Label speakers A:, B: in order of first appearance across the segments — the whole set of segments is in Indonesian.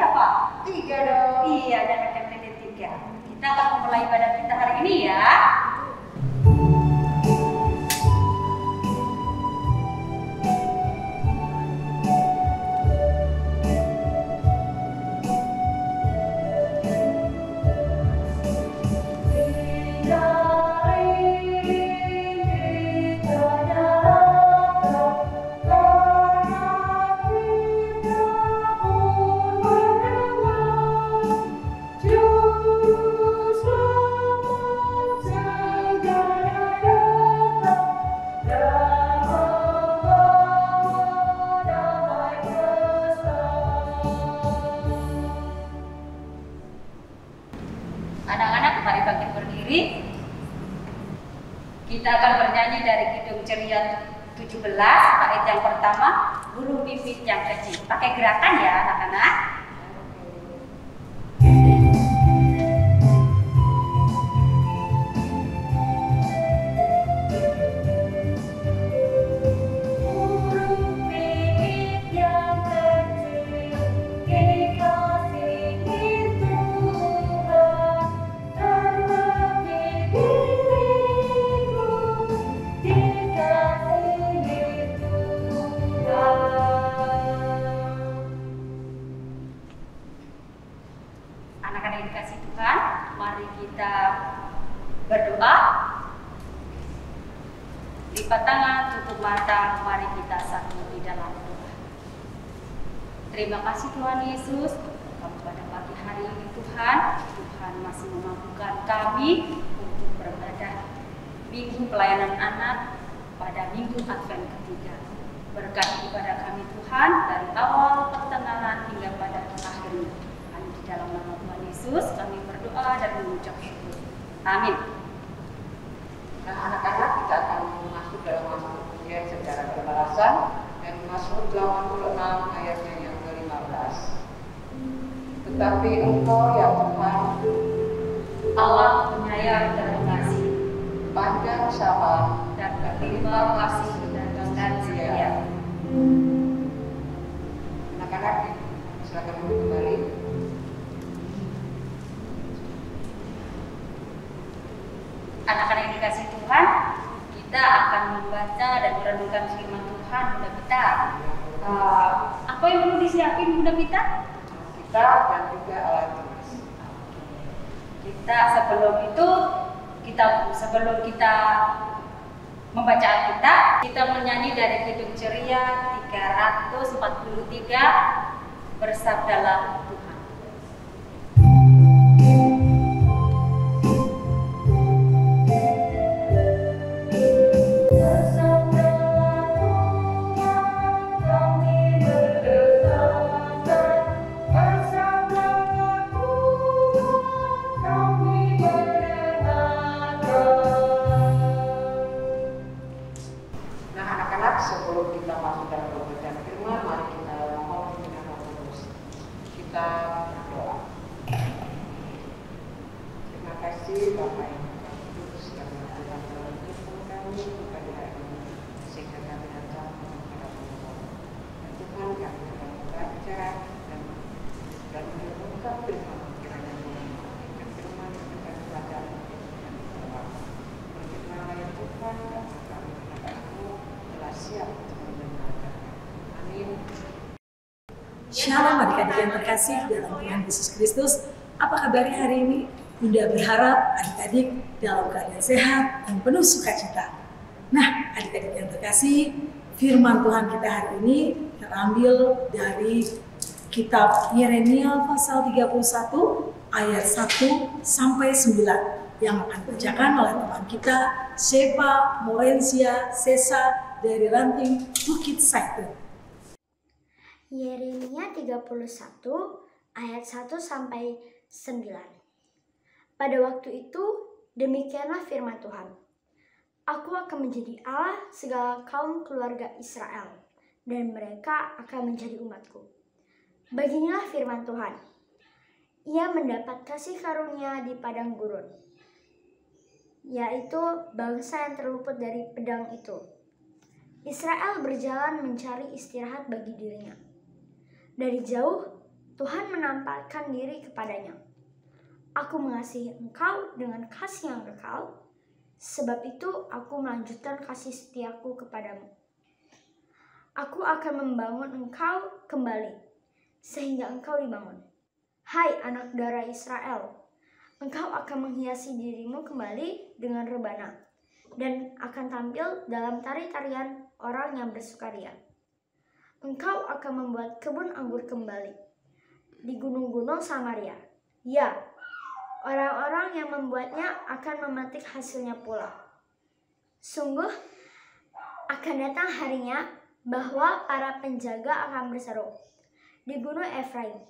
A: berapa?
B: 3 dong.
A: Iya, dan akan menjadi 3. Kita akan memulai ibadah kita hari ini ya. Anak-anak, mari bangkit berdiri. Kita akan bernyanyi dari Kidung Ceria 17, bait yang pertama, Burung Pipit yang Kecil. Pakai gerakan ya anak-anak. Anak-anak yang dikasih Tuhan, mari kita berdoa. Lipat tangan, tutup mata, mari kita satu di dalam doa. Terima kasih Tuhan Yesus, Kamu pada pagi hari ini Tuhan. Tuhan masih memampukan kami untuk beribadah Minggu Pelayanan Anak pada Minggu Advent ketiga. Berkati kepada kami Tuhan dari awal, pertengahan hingga pada akhirnya. Di dalam nama Tuhan Yesus kami berdoa dan mengucap syukur. Amin.
B: Nah, anak-anak, kita akan masuk dalam Mazmur pujian secara berbalasan dan Mazmur 86 ayatnya yang ke-15. Tetapi Engkau ya Tuhan,
A: Allah penyayang dan pengasih,
B: panjang sabar
A: dan berlimpah kasih dan setia.
B: Anak-anak, silakan duduk kembali.
A: Anak-anak yang dikasih Tuhan, kita akan membaca dan merenungkan firman Tuhan. Bunda Pita, apa yang perlu disiapin Bunda Pita?
B: Kita dan juga alat tulis.
A: Kita sebelum kita membaca Alkitab, kita menyanyi dari Kidung Ceria 343, Bersabdalah Tuhan.
B: Sebelum kita masuk dalam pembacaan firman, mari kita mohon dengan Roh Kudus. Kita berdoa. Terima kasih Bapa yang Maha Kudus karena Tuhan telah menuntun kami kepada hari ini, sehingga kami datang menghadap Tuhan. Dan Tuhan, kami akan membaca dan merenungkan firman kiranya Tuhan mengajarkan firman yang akan belajar dan berdoa. Berfirmanlah ya Tuhan, dan kami anak-anakmu telah siap untuk mendengarkan. Amin.
C: Shalom adik-adik yang terkasih dalam Tuhan Yesus Kristus. Apa kabarnya hari ini? Bunda berharap adik-adik dalam keadaan sehat dan penuh sukacita. Nah, adik-adik yang terkasih, firman Tuhan kita hari ini terambil dari kitab Yeremia pasal 31 ayat 1 sampai 9 yang akan dibacakan oleh teman kita Shepa Morencia Sesa dari ranting Bukit Saitun.
D: Yeremia 31 ayat 1 sampai 9. Pada waktu itu, demikianlah firman Tuhan. Aku akan menjadi Allah segala kaum keluarga Israel, dan mereka akan menjadi umatku. Beginilah firman Tuhan. Ia mendapat kasih karunia di padang gurun, yaitu bangsa yang terluput dari pedang itu. Israel berjalan mencari istirahat bagi dirinya. Dari jauh, Tuhan menampakkan diri kepadanya. Aku mengasihi engkau dengan kasih yang kekal, sebab itu aku melanjutkan kasih setiaku kepadamu. Aku akan membangun engkau kembali, sehingga engkau dibangun. Hai anak darah Israel, engkau akan menghiasi dirimu kembali dengan rebana, dan akan tampil dalam tari-tarian orang yang bersukaria. Engkau akan membuat kebun anggur kembali di gunung-gunung Samaria. Ya, orang-orang yang membuatnya akan memetik hasilnya pula. Sungguh, akan datang harinya bahwa para penjaga akan berseru di gunung Efraim,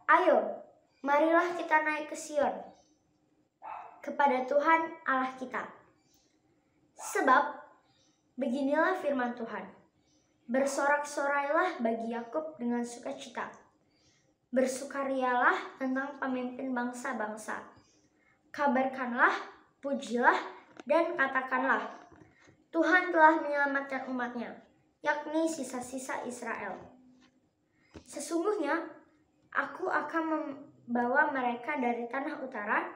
D: ayo, marilah kita naik ke Sion, kepada Tuhan Allah kita. Sebab, beginilah firman Tuhan, bersorak-sorailah bagi Yakub dengan sukacita. Bersukarialah tentang pemimpin bangsa-bangsa. Kabarkanlah, pujilah, dan katakanlah, Tuhan telah menyelamatkan umatnya, yakni sisa-sisa Israel. Sesungguhnya, aku akan membawa mereka dari tanah utara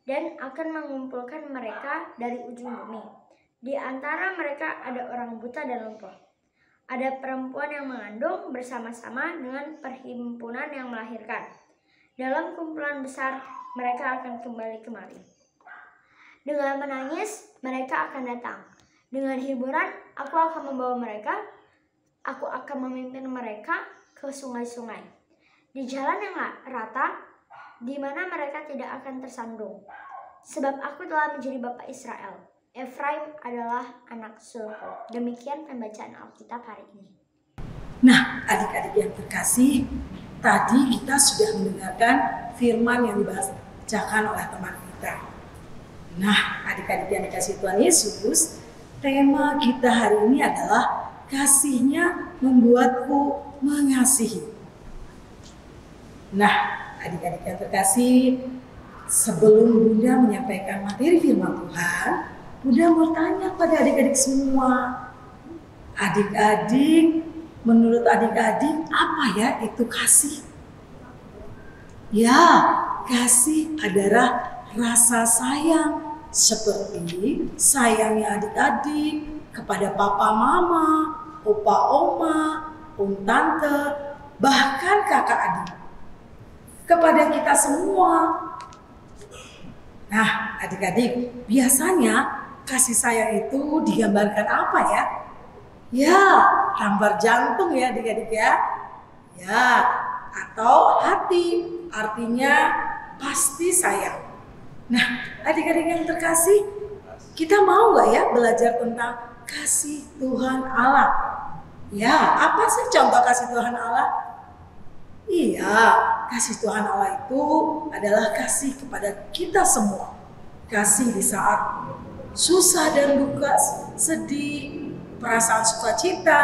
D: dan akan mengumpulkan mereka dari ujung bumi. Di antara mereka ada orang buta dan lumpuh. Ada perempuan yang mengandung bersama-sama dengan perhimpunan yang melahirkan. Dalam kumpulan besar, mereka akan kembali kemari. Dengan menangis, mereka akan datang. Dengan hiburan, aku akan membawa mereka. Aku akan memimpin mereka ke sungai-sungai. Di jalan yang rata, di mana mereka tidak akan tersandung. Sebab aku telah menjadi bapa Israel. Efraim adalah anak sulku. Demikian pembacaan Alkitab hari ini.
C: Nah, adik-adik yang terkasih, tadi kita sudah mendengarkan firman yang dibacakan oleh teman kita. Nah, adik-adik yang dikasihi Tuhan Yesus, tema kita hari ini adalah kasih-Nya membuatku mengasihi. Nah, adik-adik yang terkasih, sebelum Bunda menyampaikan materi firman Tuhan, Bunda mau tanya pada adik-adik semua. Adik-adik, menurut adik-adik apa ya itu kasih? Ya, kasih adalah rasa sayang. Seperti sayangnya adik-adik kepada papa mama, opa oma, tante, bahkan kakak adik. Kepada kita semua. Nah, adik-adik, biasanya kasih sayang itu digambarkan apa ya? Ya, gambar jantung ya adik-adik ya. Ya, atau hati, artinya pasti sayang. Nah, adik-adik yang terkasih, kita mau gak ya belajar tentang kasih Tuhan Allah? Ya, apa sih contoh kasih Tuhan Allah? Iya, kasih Tuhan Allah itu adalah kasih kepada kita semua. Kasih di saat susah dan duka, sedih, perasaan sukacita,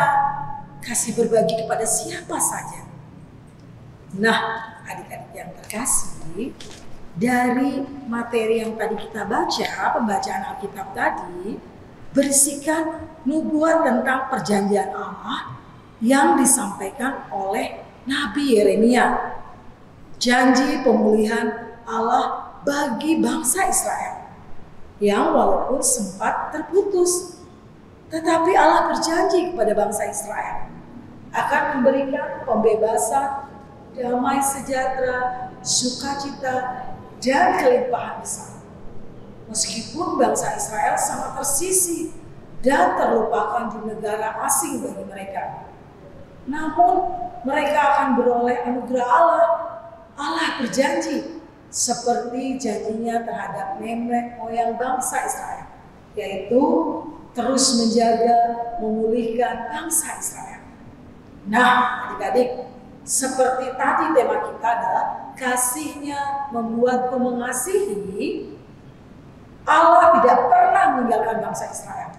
C: kasih berbagi kepada siapa saja. Nah, adik-adik yang terkasih, dari materi yang tadi kita baca, pembacaan Alkitab tadi, berisikan nubuat tentang perjanjian Allah yang disampaikan oleh Nabi Yeremia. Janji pemulihan Allah bagi bangsa Israel yang walaupun sempat terputus, tetapi Allah berjanji kepada bangsa Israel akan memberikan pembebasan, damai sejahtera, sukacita, dan kelimpahan besar. Meskipun bangsa Israel sangat tersisih dan terlupakan di negara asing bagi mereka, namun mereka akan beroleh anugerah Allah. Allah berjanji seperti janjinya terhadap nenek moyang bangsa Israel, yaitu terus menjaga, memulihkan bangsa Israel. Nah, adik-adik, seperti tadi tema kita adalah kasih-Nya membuatku mengasihi. Allah tidak pernah meninggalkan bangsa Israel.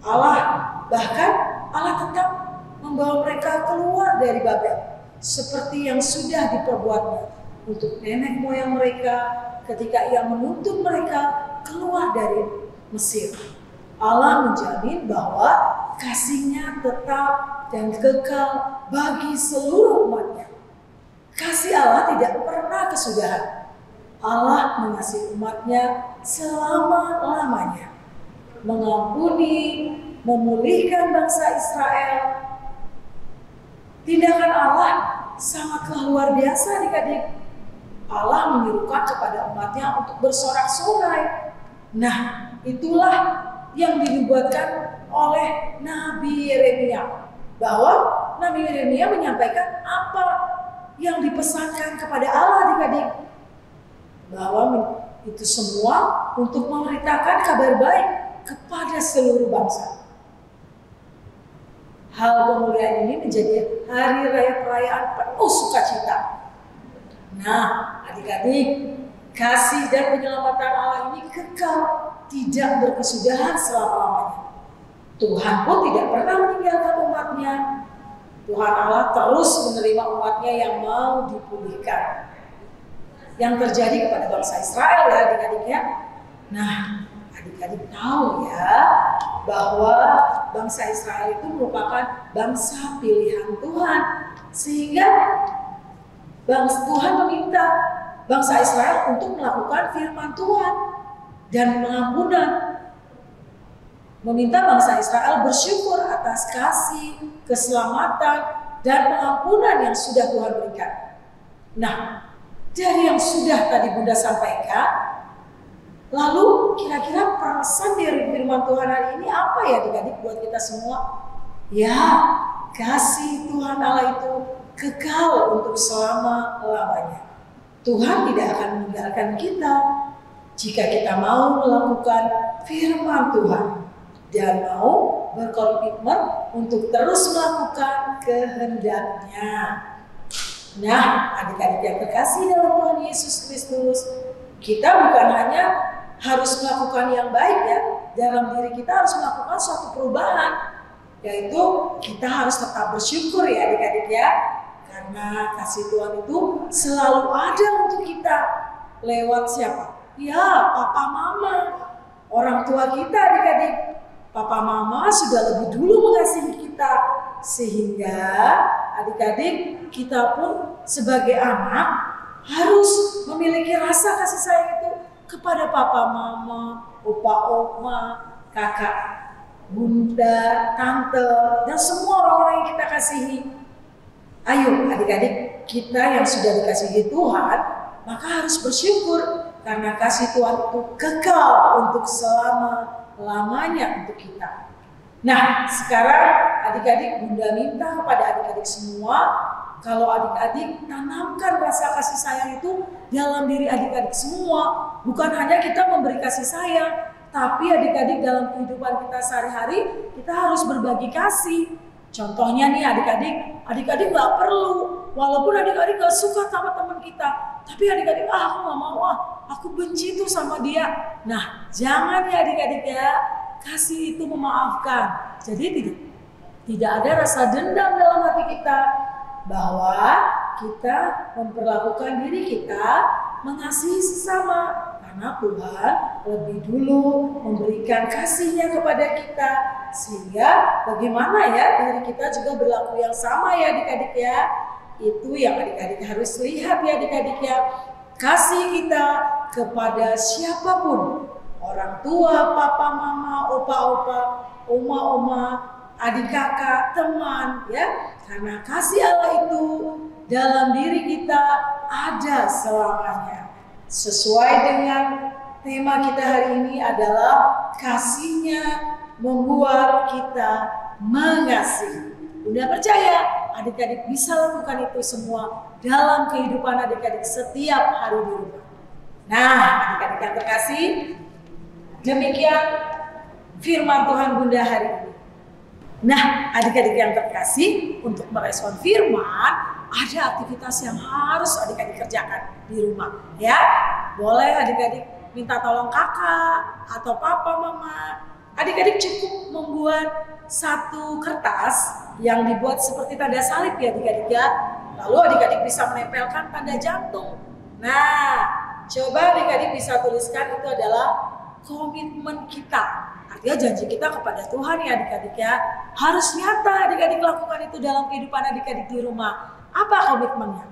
C: Allah tetap membawa mereka keluar dari Babel, seperti yang sudah diperbuatnya untuk nenek moyang mereka ketika Ia menuntun mereka keluar dari Mesir. Allah menjamin bahwa kasih-Nya tetap dan kekal bagi seluruh umat-Nya. Kasih Allah tidak pernah kesudahan. Allah mengasihi umatnya selama-lamanya. Mengampuni, memulihkan bangsa Israel. Tindakan Allah sangatlah luar biasa adik-adik. Allah menyerukan kepada umatnya untuk bersorak-sorai. Nah, itulah yang dinubuatkan oleh Nabi Yeremia. Bahwa Nabi Yeremia menyampaikan apa yang dipesankan kepada Allah adik-adik. Bahwa itu semua untuk memberitakan kabar baik kepada seluruh bangsa. Hal pemulihan ini menjadi hari raya perayaan penuh sukacita. Nah, adik-adik, kasih dan penyelamatan Allah ini kekal, tidak berkesudahan selama-lamanya. Tuhan pun tidak pernah meninggalkan umatnya. Tuhan Allah terus menerima umatnya yang mau dipulihkan. Yang terjadi kepada bangsa Israel ya adik-adik ya. Nah, adik-adik tahu ya bahwa bangsa Israel itu merupakan bangsa pilihan Tuhan. Sehingga Tuhan meminta bangsa Israel untuk melakukan firman Tuhan dan pengampunan. Meminta bangsa Israel bersyukur atas kasih, keselamatan, dan pengampunan yang sudah Tuhan berikan. Nah, dari yang sudah tadi Bunda sampaikan, lalu kira-kira perasaan dari firman Tuhan hari ini apa ya adik-adik buat kita semua? Ya, kasih Tuhan Allah itu kekal untuk selama-lamanya. Tuhan tidak akan meninggalkan kita jika kita mau melakukan firman Tuhan dan mau berkomitmen untuk terus melakukan kehendaknya. Nah, adik-adik yang terkasih dalam Tuhan Yesus Kristus, kita bukan hanya harus melakukan yang baik ya, dalam diri kita harus melakukan suatu perubahan, yaitu kita harus tetap bersyukur ya adik-adik ya. Karena kasih Tuhan itu selalu ada untuk kita. Lewat siapa? Ya, papa mama. Orang tua kita adik-adik. Papa mama sudah lebih dulu mengasihi kita. Sehingga adik-adik kita pun sebagai anak harus memiliki rasa kasih sayang itu kepada papa mama, opa oma, kakak, bunda, tante, dan semua orang-orang yang kita kasihi. Ayo adik-adik, kita yang sudah dikasihi Tuhan, maka harus bersyukur karena kasih Tuhan itu kekal untuk selama-lamanya untuk kita. Nah, sekarang adik-adik Bunda minta kepada adik-adik semua, kalau adik-adik tanamkan rasa kasih sayang itu dalam diri adik-adik semua. Bukan hanya kita memberi kasih sayang, tapi adik-adik dalam kehidupan kita sehari-hari, kita harus berbagi kasih. Contohnya nih adik-adik nggak perlu, walaupun adik-adik nggak suka sama teman kita, tapi adik-adik aku nggak mau, aku benci tuh sama dia. Nah, jangan ya adik-adik ya, kasih itu memaafkan. Jadi tidak ada rasa dendam dalam hati kita, bahwa kita memperlakukan diri kita mengasihi sesama. Karena Tuhan lebih dulu memberikan kasih-Nya kepada kita, sehingga bagaimana ya diri kita juga berlaku yang sama ya adik-adik ya. Itu yang adik-adik harus lihat ya adik-adik ya. Kasih kita kepada siapapun, orang tua, papa, mama, opa-opa, oma-oma, adik kakak, teman ya. Karena kasih Allah itu dalam diri kita ada selamanya. Sesuai dengan tema kita hari ini adalah kasih-Nya membuat kita mengasihi. Bunda percaya adik-adik bisa lakukan itu semua dalam kehidupan adik-adik setiap hari di rumah. Nah, adik-adik yang terkasih, demikian firman Tuhan Bunda hari ini. Nah, adik-adik yang terkasih, untuk merespon firman, ada aktivitas yang harus adik-adik kerjakan di rumah ya. Boleh adik-adik minta tolong kakak atau papa mama. Adik-adik cukup membuat satu kertas yang dibuat seperti tanda salib ya adik-adik ya. Lalu adik-adik bisa menempelkan tanda jantung. Nah, coba adik-adik bisa tuliskan itu adalah komitmen kita. Artinya janji kita kepada Tuhan ya adik-adik ya. Harus nyata adik-adik lakukan itu dalam kehidupan adik-adik di rumah. Apa komitmennya?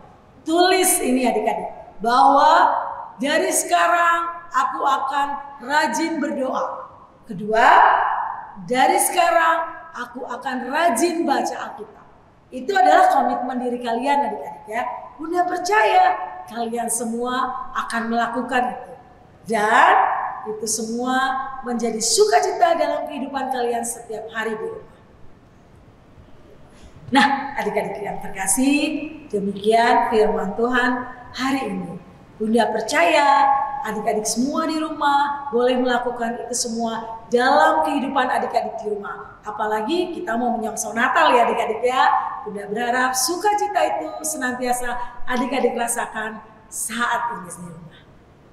C: Tulis ini adik-adik, bahwa dari sekarang aku akan rajin berdoa. Kedua, dari sekarang aku akan rajin baca Alkitab. Itu adalah komitmen diri kalian adik-adik ya. Bunda percaya kalian semua akan melakukan itu. Dan itu semua menjadi sukacita dalam kehidupan kalian setiap hari di rumah. Nah, adik-adik yang terkasih, demikian firman Tuhan hari ini. Bunda percaya adik-adik semua di rumah boleh melakukan itu semua dalam kehidupan adik-adik di rumah. Apalagi kita mau menyongsong Natal ya adik-adik ya. Bunda berharap sukacita itu senantiasa adik-adik rasakan saat ini di rumah.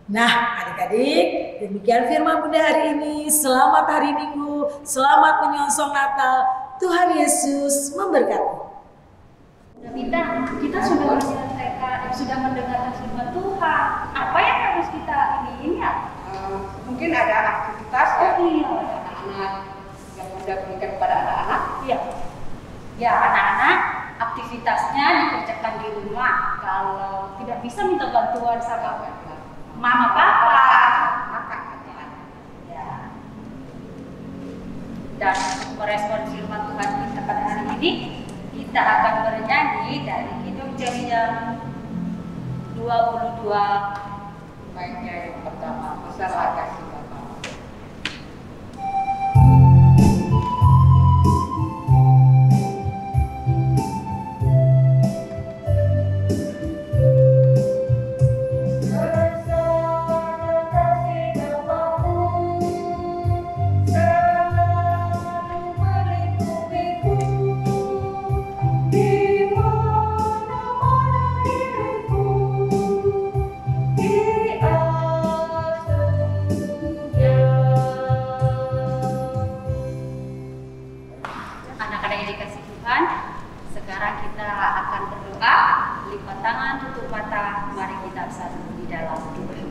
C: Nah adik-adik, demikian firman Bunda hari ini. Selamat hari Minggu, selamat menyongsong Natal. Tuhan Yesus memberkati.
A: Kita sudah menyelesaikan, sudah mendengarkan firman Tuhan. Apa yang harus kita ini ya?
B: Mungkin ada aktivitas ya,
A: iya.
B: anak-anak yang Bunda berikan kepada anak-anak.
A: Iya. Ya anak-anak aktivitasnya dikerjakan di rumah. Kalau tidak bisa minta bantuan sama mama papa. Ya. Dan merespon firman Tuhan kita pada hari ini, kita akan bernyanyi dari Kidung Ceria 22.
B: Baiknya yang pertama, masalah kasih Bapa.
A: Anak-anak yang dikasih Tuhan, sekarang kita akan berdoa, lipat tangan, tutup mata, mari kita bersatu di dalam doa.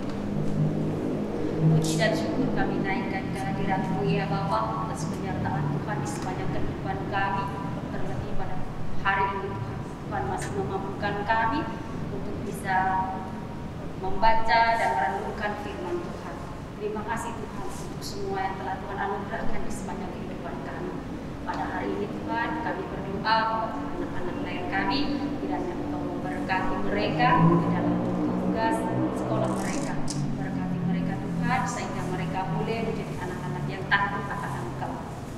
A: Puji dan syukur kami naikkan kehadiran-Mu ya Bapa, atas penyertaan Tuhan di sepanjang kehidupan kami, terlebih pada hari ini Tuhan. Tuhan masih memampukan kami untuk bisa membaca dan merenungkan firman Tuhan. Terima kasih Tuhan untuk semua yang telah Tuhan anugerahkan di sepanjang kehidupan kami. Pada hari ini Tuhan, kami berdoa buat anak-anak lain kami, kiranya Engkau memberkati mereka di dalam tugas sekolah mereka. Berkati mereka Tuhan, sehingga mereka boleh menjadi anak-anak yang takut akan Engkau.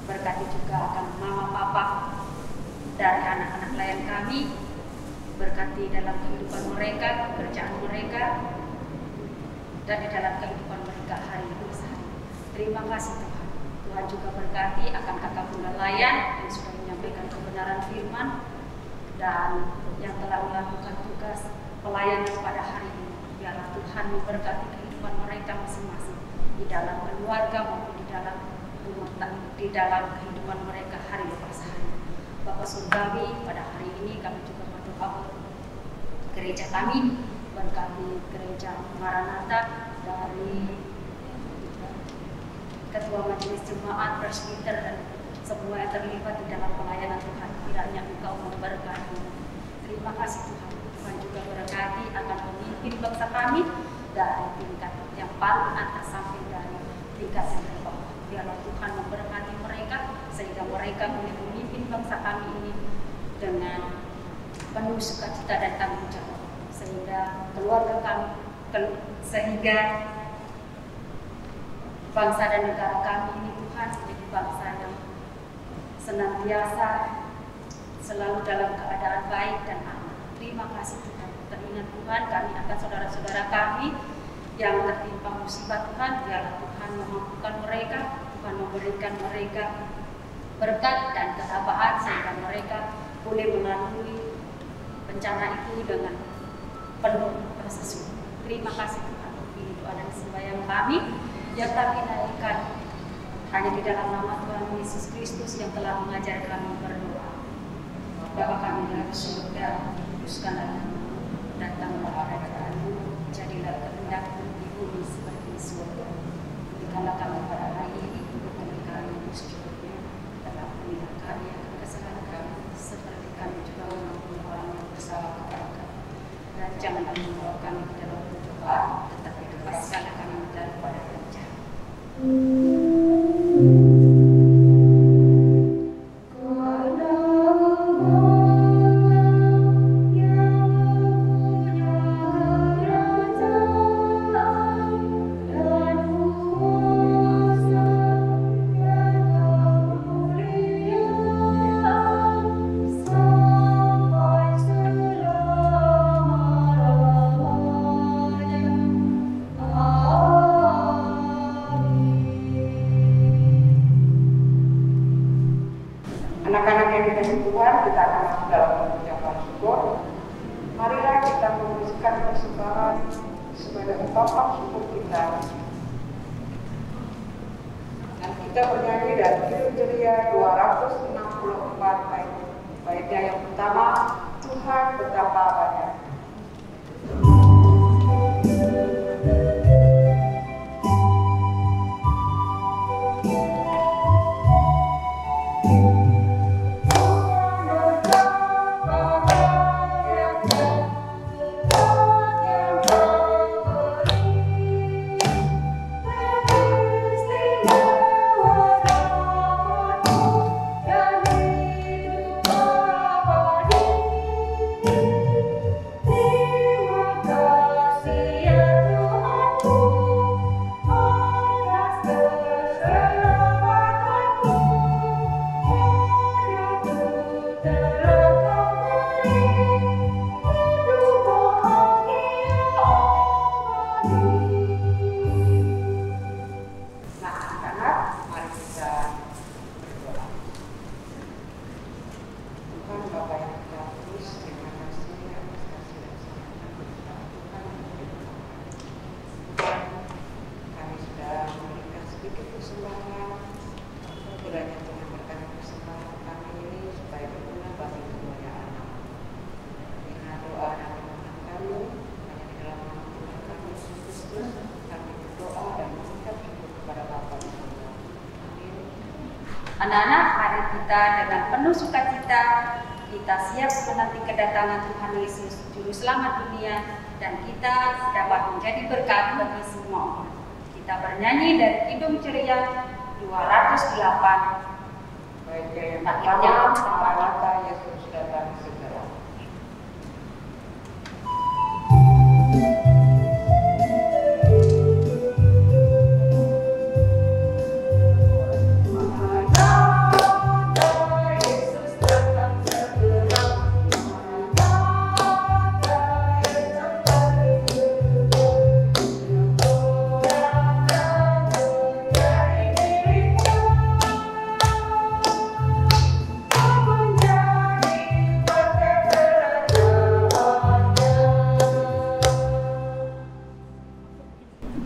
A: Berkati juga akan mama papa dari anak-anak lain kami. Berkati dalam kehidupan mereka, pekerjaan mereka, dan di dalam kehidupan mereka hari ini. Terima kasih Tuhan. Tuhan juga berkati akan kakak Bunda Layan yang sudah menyampaikan kebenaran firman dan yang telah melakukan tugas pelayanan pada hari ini. Biarlah Tuhan memberkati kehidupan mereka masing-masing di dalam keluarga maupun di dalam rumah tangga, di dalam kehidupan mereka hari lepas hari. Bapak Surgawi, pada hari ini kami juga berdoa untuk gereja kami, berkati gereja Maranatha dari Ketua Majelis Jemaat, Presbiter, dan semua yang terlibat di dalam pelayanan Tuhan. Kiranya Engkau memberkati. Terima kasih Tuhan. Tuhan juga berkati akan memimpin bangsa kami dari tingkat yang paling atas sampai dari tingkat yang terbawah. Biarlah Tuhan memberkati mereka sehingga mereka boleh memimpin bangsa kami ini dengan penuh sukacita dan tanggung jawab. Sehingga keluarga kami, sehingga bangsa dan negara kami ini Tuhan menjadi bangsa yang senantiasa selalu dalam keadaan baik dan aman. Terima kasih Tuhan. Teringat Tuhan kami akan saudara-saudara kami yang tertimpa musibah Tuhan. Biarlah Tuhan memampukan mereka, Tuhan memberikan mereka berkat dan ketabahan sehingga mereka boleh melalui bencana itu dengan penuh rasa syukur. Terima kasih Tuhan. Ini doa dan sembahyang kami yang kami naikkan hanya di dalam nama Tuhan Yesus Kristus yang telah mengajar kami berdoa. Bapa kami dalam surga, kuduskanlah namamu, datanglah kerajaanmu, jadilah kehendakmu di bumi seperti di surga. Berikanlah kami pada hari ini kebutuhan kami secukupnya, dan ampunilah kami akan kesalahan kami, seperti kami juga mengampuni orang yang bersalah kepada kami. Dan membawa kami ke dalam pencobaan, tetapi lepaskanlah kami daripada yang jahat.
B: Anak-anak yang dikasih Tuhan, kita akan masuk dalam pengucapan syukur. Marilah kita memujikan persembahan sebagai ungkapan syukur kita. Dan kita bernyanyi dari Kidung Ceria 264 baitnya yang pertama, Tuhan betapa banyak.
A: Anak-anak, mari kita dengan penuh sukacita kita siap menanti kedatangan Tuhan Yesus Juru Selamat dunia, dan kita dapat menjadi berkat bagi semua orang. Kita bernyanyi dari Kidung Ceria 208.
B: Baiknya yang pertama, Maranatha, Yesus datang segera.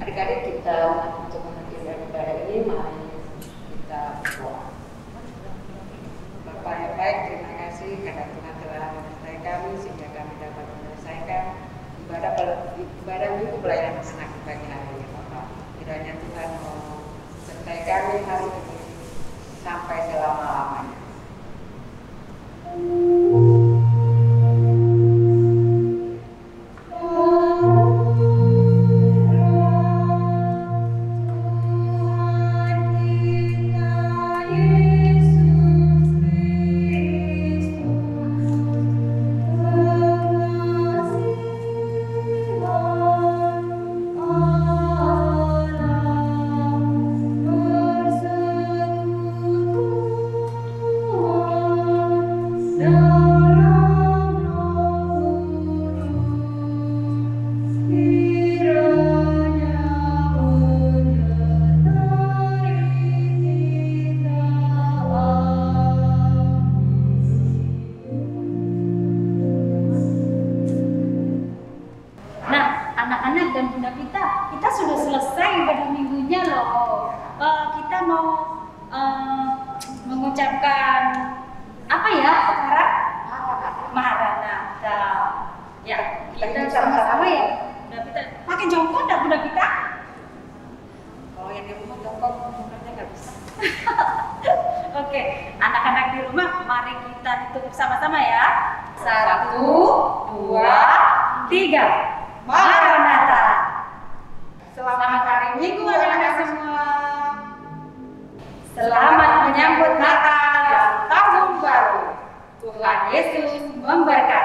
B: Adik-adik, kita untuk mengakhiri ibadah ini, mari kita berdoa. Bapa yang baik, terima kasih karena Tuhan telah menyertai kami sehingga kami dapat menyelesaikan ibadah minggu pelayanan anak pagi hari ini, Bapak. Kiranya Tuhan mau sertai kami hari ini sampai selama-lamanya.
A: Kita sudah selesai ibadah minggunya loh. Kita mau mengucapkan apa ya sekarang? Maranatha. Ya, kita sama-sama ya. Bunda Pita, pakai jongkok enggak Bunda Pita?
B: Kalau yang di rumah jongkok, mukanya nggak bisa.
A: Oke, anak-anak di rumah, mari kita tutup sama-sama ya. 1, 2, 3. Maranatha. Selamat hari Minggu anak-anak semua. Selamat menyambut Natal dan Tahun Baru. Tuhan Yesus memberkati.